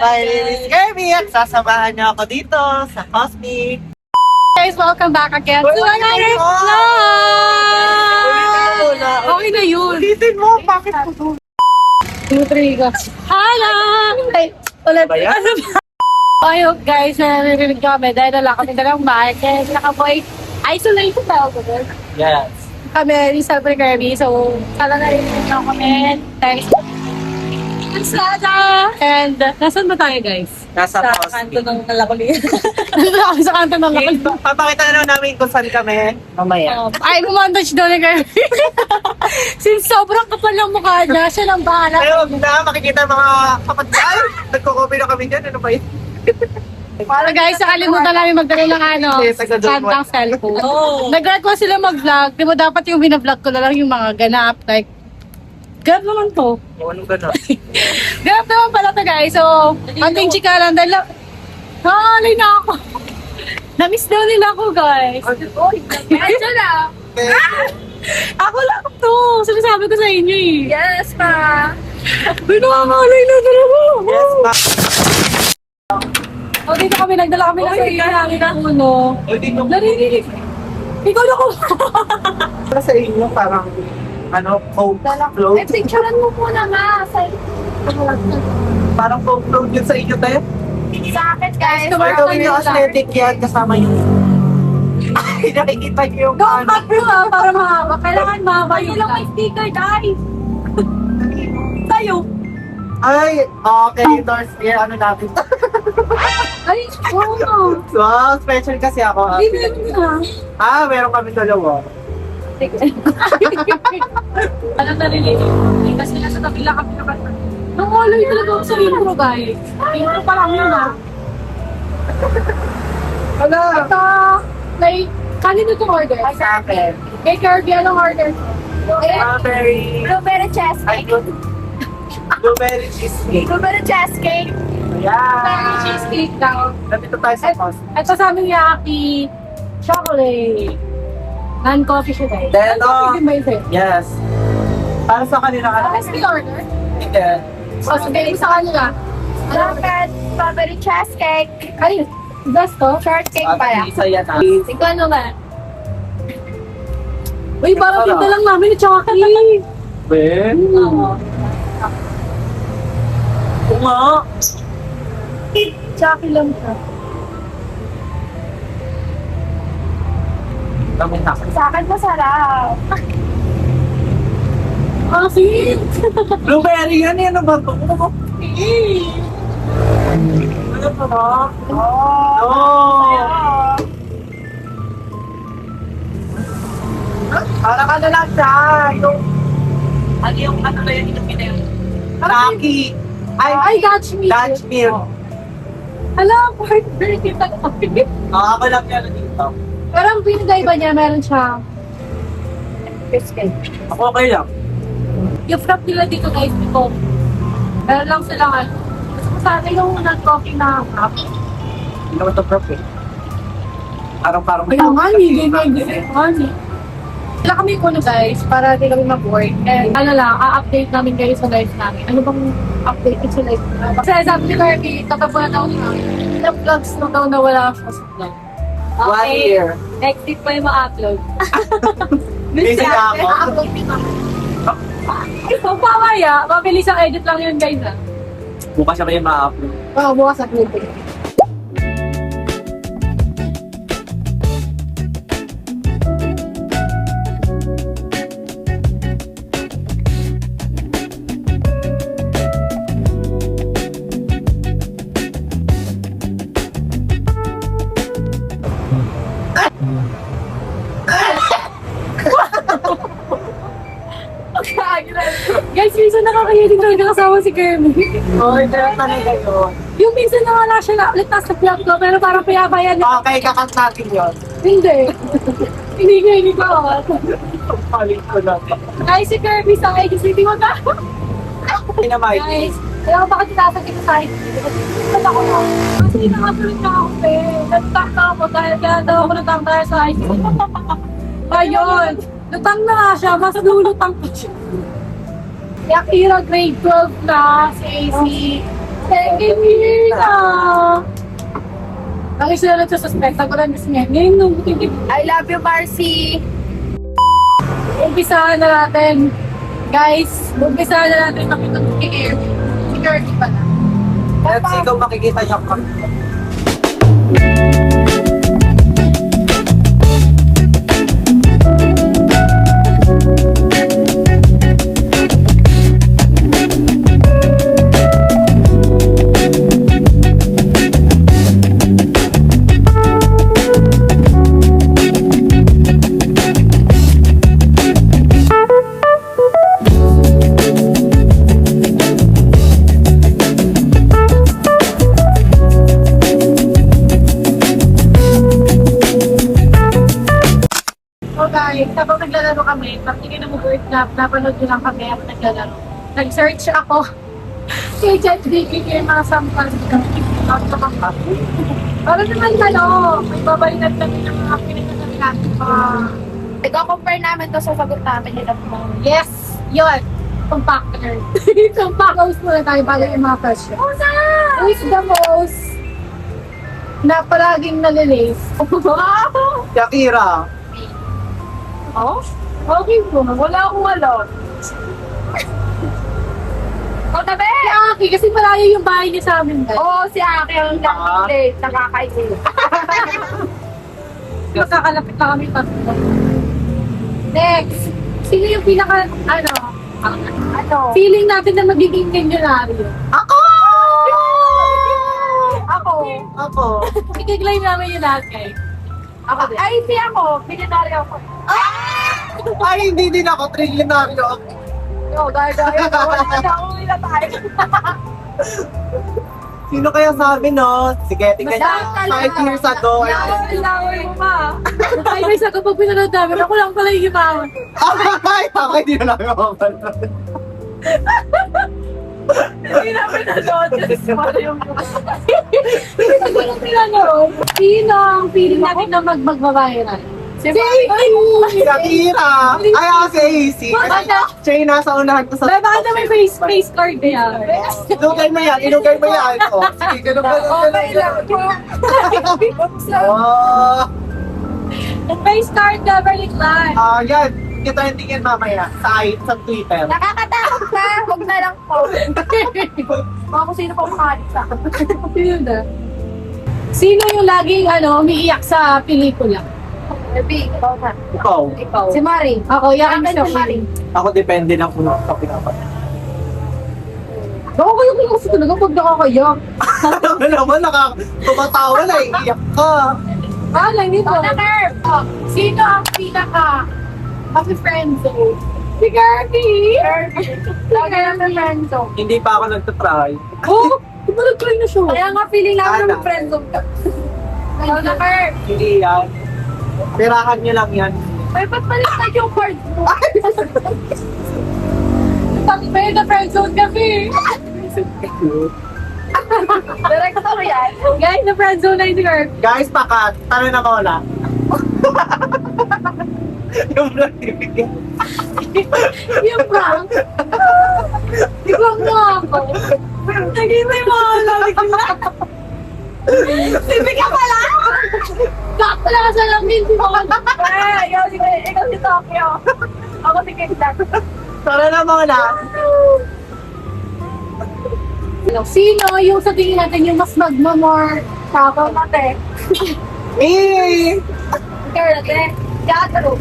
My name is Kirby at sasamahan niyo ako dito sa Cosmic. Guys, welcome back again to another vlog! Okay na yun. Ulitin mo, bakit ko to? 2, 3, go. Hello! Ay, ulit. Ba yan? Ano ba? Ayun guys, naririnig kami dahil wala kami dalang mic and naka-voice isolation tayo ko. Yes. Kami ni Silver Kirby, so sana narinig nyo kami. Thanks. Sada! And nasan ba tayo guys? Nasa Sa Cosmic. kanto ng Nalakuli. Nandito kami sa kanto ng Nalakuli. Papakita na lang namin kung saan kami mamaya. Ay, bumontage daw ni Kirby. Since sobrang kapal ng mukha niya, siya lang bahala. Pero na makikita mga kapatid. Ay, nagko-copy na kami dyan. Ano ba yun? Para guys, nakalimutan namin magdala ng Yes, taga-doon mo. kantang cellphone. Nag-request sila mag-vlog. Di ba dapat yung binablog ko na lang yung mga ganap. Like, ganap naman to. O, anong gano'n? Ganap naman pala to guys. So, anting chika lang. Dahil, nakalay na ako. Na-miss daw nila ako guys. Medyo na. Ako lang to. Sinasabi ko sa inyo eh. Yes, pa. Uy, nakakalay na talaga. Yes, ma. O, dito kami. Nagdala kami ng sarili namin ng uno. O, dito. Narinig. Ikaw na ko. Para sa inyo, parang, ano, coke float. Eh, picturean mo muna nga. Parang coke float yun sa inyo, tayo. Sa akin, guys. Or gawin yung aesthetic yan, kasama yung... Ay, nakikita niyo yung Don't cut mo ha, para mahaba. Kailangan mahaba yung Lang may sticker, guys. tayo. Ay, okay, Doors, ano natin. Ay, oo nga. Wow, special kasi ako. Hindi na. Meron kami dalawa. Alam na rin eh. Kasi nasa tabi lang kami naman. Nanguloy talaga ako sa intro, guys. Intro pa lang yun ah. Wala. Ito, like, kanino itong order? Sa akin. Kay Kirby, anong order? Strawberry. Blueberry Ay, cheesecake. blueberry cheesecake. Blueberry cheesecake. Very Ayan. cheesecake daw. Nandito tayo sa Cosmic. Ito sa aming yaki, chocolate. Non-coffee siya guys. Then, Non-coffee din ba yun sa'yo? Yes. Para sa kanila ka Tapos may order? Hindi. O, sabihin mo sa kanila. Bakit? Strawberry cheesecake. Ay, gas to? Shortcake pala. Isa yan ah. Ikaw ano ba? Uy, parang tinta lang namin yung chocolate. Ben? Oo. Oo nga. Chocolate lang siya. Tamang takot. Sa akin, masarap. Ah, sige. Blueberry yan, ano ba ito? Ano ito ba? Oh! Para ka na lang siya. Yung ano na yun, yung Lucky. Ay, Dutch meal. Dutch milk. Alam, partner, kita kami. Ako lang yan dito. Pero ang pinagaiba niya, meron siya biscuit. Ako okay lang. Yung frap nila dito guys, ito. Meron lang silang ano. Gusto ko sana yung nag-coffee na frap. Hindi naman ito prof eh. Parang Kaya nga, hindi nga. Wala kami kuno guys, para di kami mag-work. And ano lang, a-update namin kayo sa live namin. Ano bang update sa live namin? Kasi sabi ni Kirby, tatapunan daw niya. Ilang vlogs na daw nawala siya sa vlog. 1 year. Next week pa yung ma-upload. Busy na ako. Ma-upload din kami. So, pamaya, mabilis ang edit lang yun guys ah. Bukas siya ba yung ma-upload? Oo, bukas upload ko. Guys, minsan nakakahilig talaga kasama si Kermit. Oo, hindi lang talaga yun. Yung minsan na wala siya na ulit nasa vlog ko, pero parang payabayan niya. Okay, kakant natin yun. Hindi. Hindi ko. Palit ko na. Guys, si Kirby sa agency, di mo ka? Hindi na Mike. Guys, alam mo bakit sinasagin ko sa agency? Kasi ako na. Kasi nakasulit na ako, Nagtang na ako dahil kaya daw ako natang dahil sa agency. Ayun. Lutang na nga siya, mas lulutang pa siya. Yakira grade 12 na, si AC. Thank you, Mirna! Ang isa na nagsususpect, ako lang kasi ngayon nung I love you, Marcy. umpisahan na natin. Guys, umpisahan na natin makita ng air. Security pala. At ikaw makikita niya ka. So guys, kapag naglalaro kami, pag hindi na mag-word na, napanood nyo lang kami ako naglalaro. Nag-search ako kay ChatGPT yung mga samples ng para naman may babalinat kami ng mga pinagsasabi natin mga Iko-compare namin to sa sagot namin nila po. yes, yun, compactor. Compactors muna tayo bago yung mga question. Who is the most na palaging nalilace? Shakira. Oh? Okay po. Wala akong alam. O, tabi! Si Aki, kasi malayo yung bahay niya sa amin. Oo, si Aki ang nakakilate. Nakakaisip. Magkakalapit na kami tatlo. Next. Sino yung pinaka, Ano? feeling natin na magiging milyonaryo? Ako! Ako. Ako. Ikiklaim namin yung lahat guys. Ako din. Ay, si ako. Binitari ako. Ay, hindi din ako. Trilyonaryo ako. Yo, dahil wala na uwi na tayo. Sino kaya sabi, no? Sige, tingnan niyo. Madami 5 years ago. Laway mo pa. Ay, may sa kapag pinanood namin, ako lang pala yung yumawan. Ay, ako hindi na lang ako. Hindi namin nanood. Wala yung Ako lang pinanood. Sino ang feeling natin na magbabayaran? Si Shakira! Ay, si AC. Siya yung nasa unahan ko sa... Baka na may face card na yan. Ilugay mo yan, ilugay mo yan. O, sige, ganun, ganun, Okay lang. Oh, Face card never decline. yan. Kita yung tingin mamaya sa Twitter. Nakakatakot na. Huwag na lang po. Mga kung sino pa umalit sa akin. Sino na? Sino yung laging umiiyak sa pelikula? Baby, ikaw na. Ikaw. Ikaw. Si Mari. Ako, yakin Akin siya. si Mari. Ako depende lang kung sa pinapan. Ako kayo kasi talaga pag nakakayak. Ano naman, tumatawa na, iiyak ka. Lang dito. Ikaw na, Kerb. Sino ang pinaka happy friend zone? Si Kirby! Lagi lang sa friend zone. Hindi pa ako nagtatry. Oh! Di ba nag-try na siya? Kaya nga feeling namin Ana. ng friend zone ka. Ikaw na, Kerb. Hindi yan. Pirahan nyo lang yan. Ay, ba't baliktad yung card mo? Sabi ba yun na friend zone kami? Direktor yan. Guys, na friend zone na yung si Kirby. Guys, pakat. Tanong na ko na. Yung notification. Yung prank. Ikaw nga ako. Naging may mga lalaki na. Sipi ka pala! Kakala ka sa lamin. Ikaw si Tokyo. Ako si Kindak. Tara na muna. Sino yung sa tingin natin yung mas magmamore Ako mate. Eh! Ikaw natin. Teatro.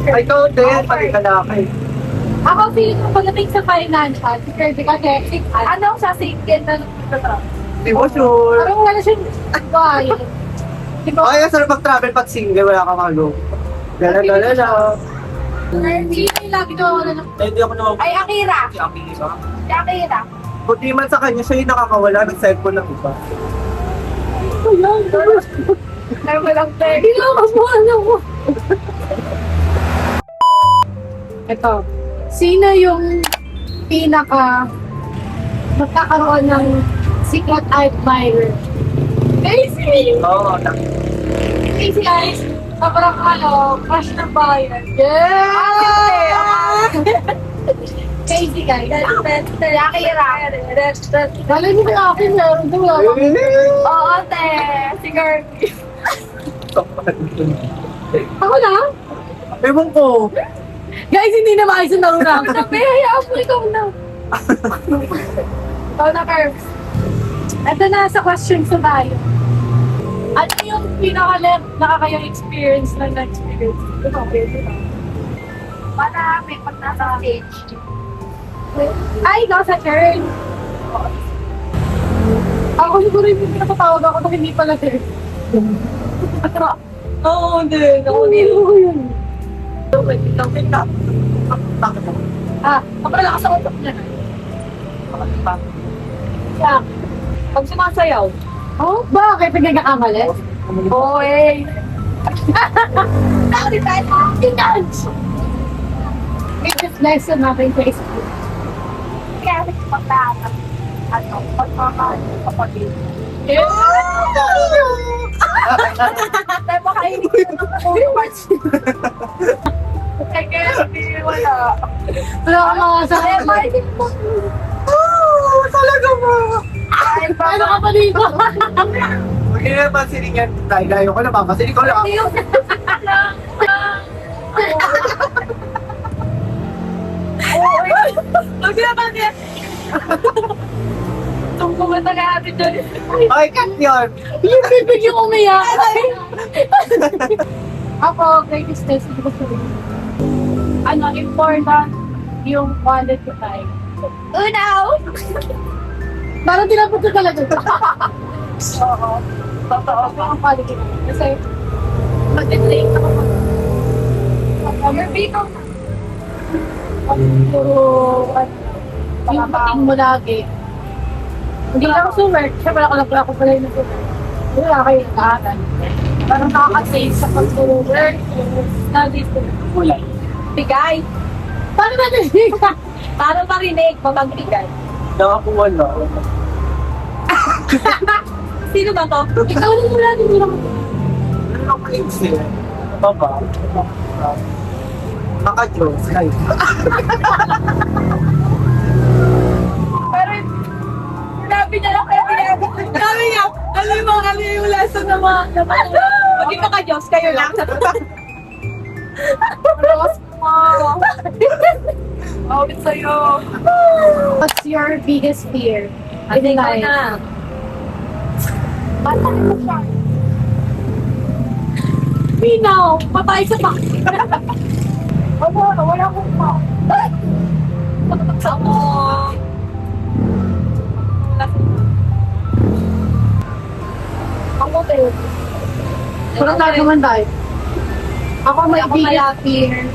Ay, ikaw din. Pati ka na ako. Ako feeling ko pagdating sa financial, si Kirby kasi, Ano sa singkin na nagtatra? Di mo sure. parang wala siyang bayad. Di ba? Okay, sarap mag-travel pag single. Wala kang halo. Lala. Sino yung lagi nawawala ng Hindi ako naman. Ay, Akira. Si Akira. Si Akira. Buti man sa kanya, siya yung nakakawala ng cellphone ng iba. Ayan, Ay, walang peg. pinakabuhan ako. Ito. Sino yung pinaka magkakaroon ng secret admirer? Casey! Oo, Casey guys, sobrang crush ng bayan. Yeah! Crazy guys. Rocky. Malay mo na akin, meron daw wala. Oo, te. Si Kirby. Ako na? Ewan ko. Guys, hindi na maayos ang nauna. Sabi, hayaan mo ikaw na. Ikaw na, Curbs. Ito na sa questions na tayo. Ano yung nakakayang experience na na-experience? Ito, pwede na. Marami pag nasa stage. Ay, ikaw sa turn. Ako siguro yung pinapatawag ako na hindi pala turn. Oo, hindi. Ako Hindi din. ko yun. Bakit ako? Kapala ka sa utak niya. Bakit ba? Yeah. Pag sumasayaw. Oh, bakit? Nagkakamali? Oo eh. Sorry, tayo. Biggest lesson natin sa school. Kaya pagkakataon. Pagmamahal ng kapatid. Tayo makainin ko ng mga parts. Kaya hindi wala. Wala ka mga sa Kaya mainin mo. Talaga ba? Ay, Ano ka pa dito? Huwag niyo naman siningan. Dahil ko naman. Kasi ikaw lang. Huwag na ba niya? Itong kumata ka natin dyan. Ay, cut yun. Yung bibig yung umiyak. Ako, greatest lesson ko sa ano, important yung quality time. Unaw! Parang tinapot ko talaga. Oo. Totoo ba? Yung quality time. Kasi, mag-delay ako. Your people. Puro, ano, yung pating mo lagi. Hindi lang ako work. Siyempre ako pala yung nag-work. Wala kayo nag-aaral. Parang nakaka-save sa pag-work. Studies ko. Wala. Bigay. Paano ba nag-work? Para marinig mo magbigay. Nakakuha na. Sino ba to? Ikaw lang mula din lang. Ano ang kainsin? Baba. Naka-Diyos. Ay. Pero, sinabi niya lang kaya pinagawa. Sabi niya, ano yung lesson na mga maging maka-Diyos kayo lang. Ross mo. Awit sa'yo. What's your biggest fear? Hindi ko life? na. Bata ko siya. Pinaw! Patay sa bakit? Wala akong pa. Ako. Ako tayo. Parang tayo naman tayo. Ako may Ako biggest fear.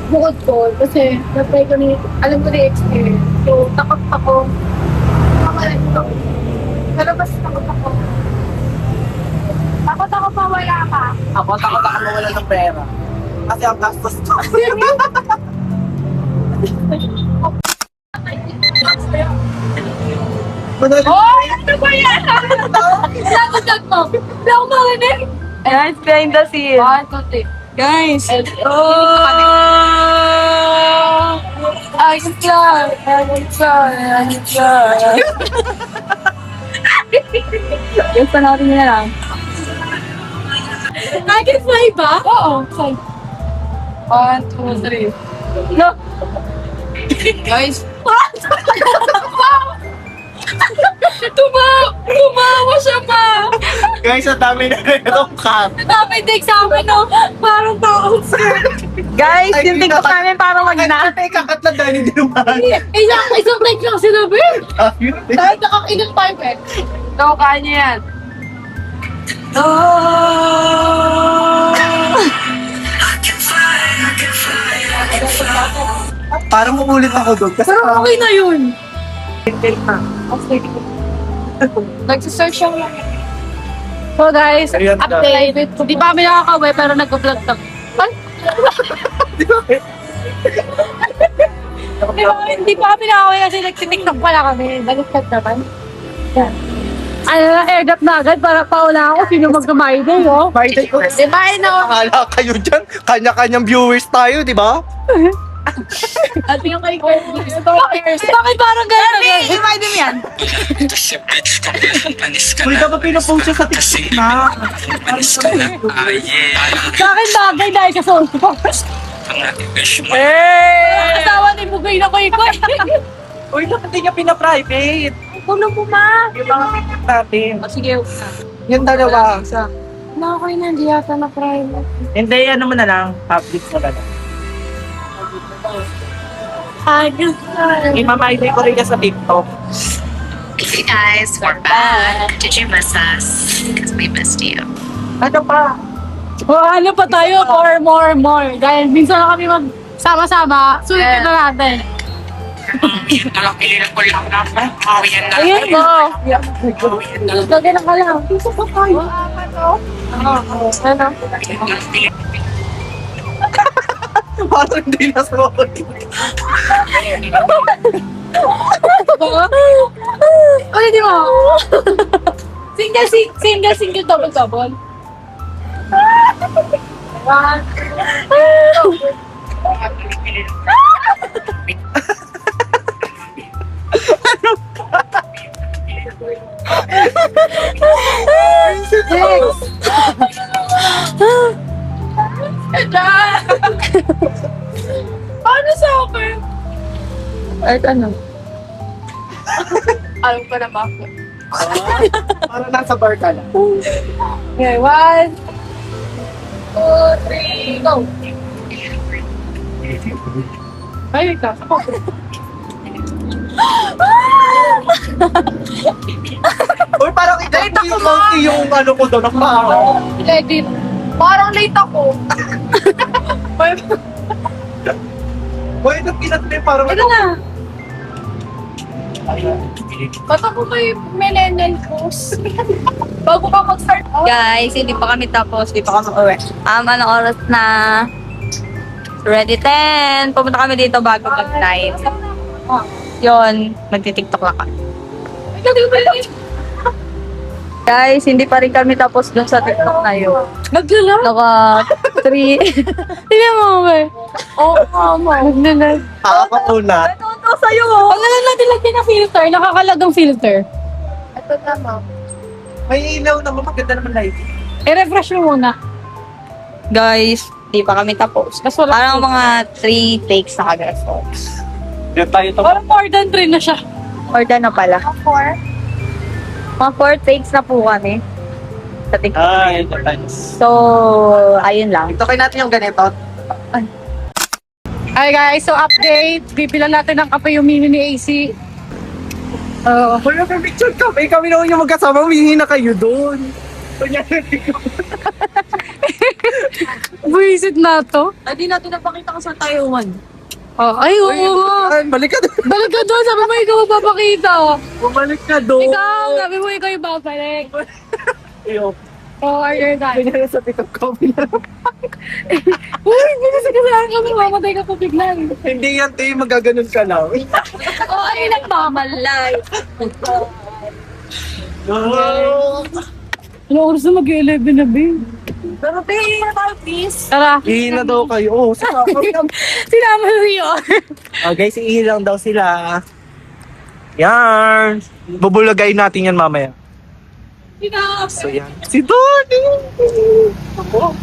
Bukod ko, kasi na-try ko ni, alam ko na yung experience. So, takot ako. Makalan ko. Pero mas takot ako. Takot ako pa wala ka. Ako, takot ako mawala ng pera. Kasi ang gastos ko. Oh, ano ba yan? Nagulat mo! Wala akong marinig! Ayan, behind the scene. 1, 2, 3. Guys. Oh! I'm sorry. Yung panoorin niyo na lang. I can fly ba? Oo, fly. 1, 2, 3. No. Guys. Tumawa siya pa. Guys, ang dami na rin itong cut. Dapat take sa amin, no? Parang takot sir. Guys, Ay, yung TikTok namin parang wag na. Ay, kakat na dahil hindi naman. Isang take lang sinabi. Dahil nakakailang time eh. Ito, kaya niyo yan. Parang umulit ako doon. Kasi Pero okay na yun. Nagsisearch siya lang. So guys, Ayan, update. Hindi pa kami nakakaway pero nag-vlog na. Hindi pa kami nakakaway kasi nagtitiktok pala kami. Baliktad naman. Yan. Ano na, airdrop na agad para paula ako sino mag-gamay din, oh. Friday ko. Diba, no? Akala kayo dyan, kanya-kanyang viewers tayo, di ba? At yung kay Kirby. Bakit parang gano'n? Invite mo yan. Uy, dapat pinapost siya sa TikTok na. Sa akin bagay dahil sa soul ko. Asawa ni Bugay na koy koy. Uy, dapat hindi niya pina-private. Tulong mo ma. Yung mga TikTok natin. Sige. Yung dalawa. Nakoy na, hindi yata na private. Hindi, ano mo na lang. Public mo na lang. Agad na. Imamay ko rin niya sa TikTok. Hey guys, we're back. Did you miss us? Because we missed you. Ano pa? Ano pa tayo? More. Dahil minsan na kami magsama-sama, sulitin na natin. Ayan mo. Lagay lang ka lang. Piso pa tayo. Ano? Parang hindi na sa Ulitin mo. Single, double. One. Paano sa akin? At ano? Alam ko na ba ako? Parang nasa bar ka lang. Okay, 1, 2, 3, go! Ay, wait lang. Uy, parang ikaw yung monkey yung ano ko doon. Edit. Parang late ako. Uy, ito pinatli parang Ito na. Ba't ako may millennial post? Bago ka mag-start. Guys, hindi pa kami tapos. Hindi pa kami uwi. Anong oras na? Ready 10. Pumunta kami dito bago mag-live. Yun, magti-tiktok lang kami. Guys, hindi pa rin kami tapos dun sa TikTok na yun. Naglalag? Naka 3. Tingnan mo, be. Oo, mama. Naglalag. Nakakauna. Ito sa'yo. Pag nalalagyan ng filter, nakakalagang filter. Ito tama. May ilaw naman, maganda naman live. I-refresh mo muna. Guys, hindi pa kami tapos. Mas wala. Parang mga 3 takes na kagad. Diyan tayo ito. Parang more than 3 na siya. Or na pala. 4? Mga 4 takes na po kami. Sa TikTok. Ay, ito tayo. So, ayun lang. Ito kayo natin yung ganito. Hi guys, so update. Bibilan natin ng kape yung mini ni AC. Uy, may picture kami. Kami naman yung magkasama. Humingi na kayo doon. Buisit na to. Hindi natin napakita ko sa Taiwan. Oh, ay, oo nga. Balik ka doon. Balik ka doon, sabi mo ikaw magpapakita. Bumalik ka doon. Ikaw, sabi mo ikaw yung babalik. Iyo. Oh, are you done? Ganyan sa TikTok kami na. Uy, binisig ka saan kami, mamatay ka pa biglang. Hindi yan, te. Magaganon ka lang. Oh, ayun ang mamalay. Ano oras na mag-11 na, babe? Pero pay na tayo, please. Tara. Ihi na daw kayo. Oh, saka Sinama na si Yor. guys, ihi lang daw sila. Yan. Bubulagay natin yan mamaya. So yan. Si Donnie! Ako.